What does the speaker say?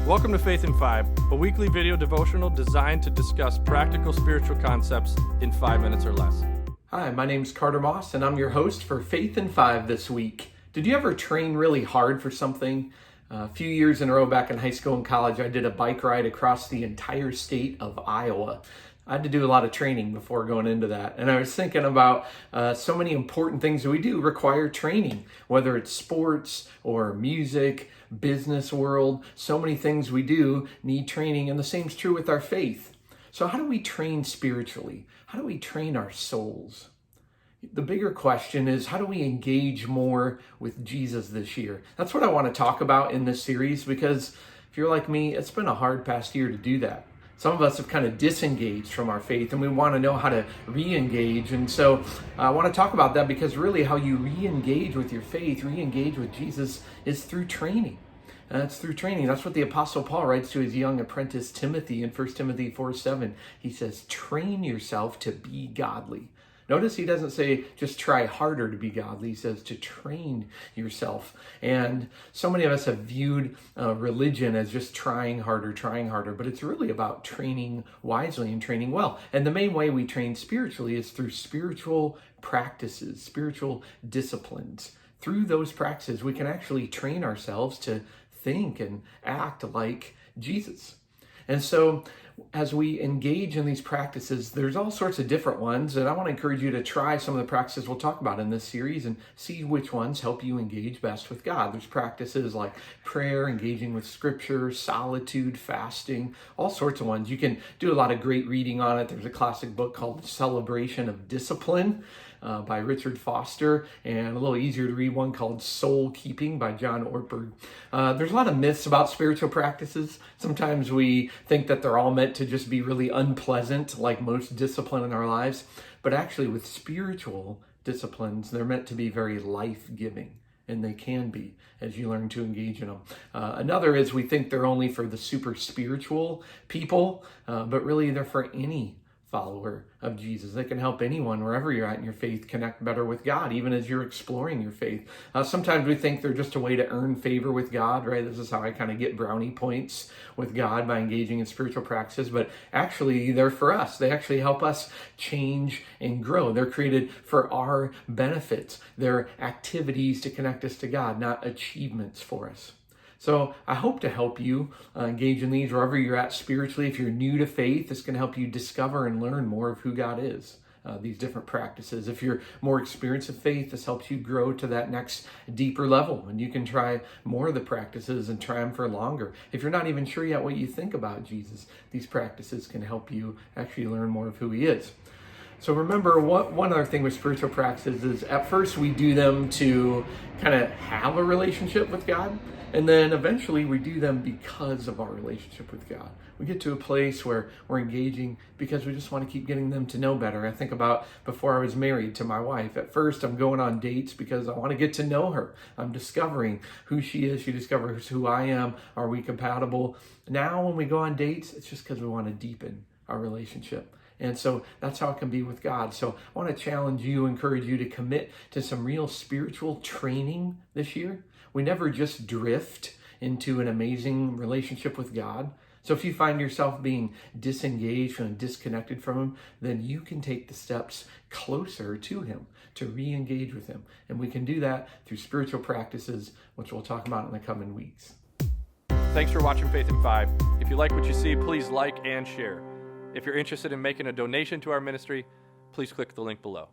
Welcome to Faith in 5, a weekly video devotional designed to discuss practical spiritual concepts in 5 minutes or less. Hi, my name's Carter Moss, and I'm your host for Faith in 5 this week. Did you ever train really hard for something? A few years in a row back in high school and college, I did a bike ride across the entire state of Iowa. I had to do a lot of training before going into that. And I was thinking about so many important things that we do require training, whether it's sports or music, business world. So many things we do need training, and the same's true with our faith. So how do we train spiritually? How do we train our souls? The bigger question is, how do we engage more with Jesus this year? That's what I want to talk about in this series, because if you're like me, it's been a hard past year to do that. Some of us have kind of disengaged from our faith, and we want to know how to re-engage. And so I want to talk about that, because really how you re-engage with your faith, re-engage with Jesus, is through training. It's through training. That's what the Apostle Paul writes to his young apprentice Timothy in 1 Timothy 4:7. He says, train yourself to be godly. Notice he doesn't say just try harder to be godly. He says to train yourself. And so many of us have viewed religion as just trying harder, but it's really about training wisely and training well. And the main way we train spiritually is through spiritual practices, spiritual disciplines. Through those practices, we can actually train ourselves to think and act like Jesus. And so as we engage in these practices, there's all sorts of different ones, and I want to encourage you to try some of the practices we'll talk about in this series and see which ones help you engage best with God. There's practices like prayer, engaging with scripture, solitude, fasting, all sorts of ones. You can do a lot of great reading on it. There's a classic book called Celebration of Discipline by Richard Foster, and a little easier to read one called Soul Keeping by John Ortberg. There's a lot of myths about spiritual practices. Sometimes we think that they're all meant to just be really unpleasant, like most discipline in our lives. But actually, with spiritual disciplines, they're meant to be very life-giving. And they can be, as you learn to engage in them. Another is we think they're only for the super spiritual people, but really they're for any follower of Jesus. They can help anyone, wherever you're at in your faith, connect better with God, even as you're exploring your faith. Sometimes we think they're just a way to earn favor with God, right? This is how I kind of get brownie points with God, by engaging in spiritual practices. But actually, they're for us. They actually help us change and grow. They're created for our benefits. They're activities to connect us to God, not achievements for us. So I hope to help you engage in these wherever you're at spiritually. If you're new to faith, this can help you discover and learn more of who God is, these different practices. If you're more experienced in faith, this helps you grow to that next deeper level, and you can try more of the practices and try them for longer. If you're not even sure yet what you think about Jesus, these practices can help you actually learn more of who he is. So remember, one other thing with spiritual practices is at first we do them to kind of have a relationship with God. And then eventually we do them because of our relationship with God. We get to a place where we're engaging because we just want to keep getting them to know better. I think about before I was married to my wife. At first I'm going on dates because I want to get to know her. I'm discovering who she is. She discovers who I am. Are we compatible? Now when we go on dates, it's just because we want to deepen our relationship. And so that's how it can be with God. So I want to challenge you, encourage you to commit to some real spiritual training this year. We never just drift into an amazing relationship with God. So if you find yourself being disengaged and disconnected from him, then you can take the steps closer to him, to re-engage with him. And we can do that through spiritual practices, which we'll talk about in the coming weeks. Thanks for watching Faith in 5. If you like what you see, please like and share. If you're interested in making a donation to our ministry, please click the link below.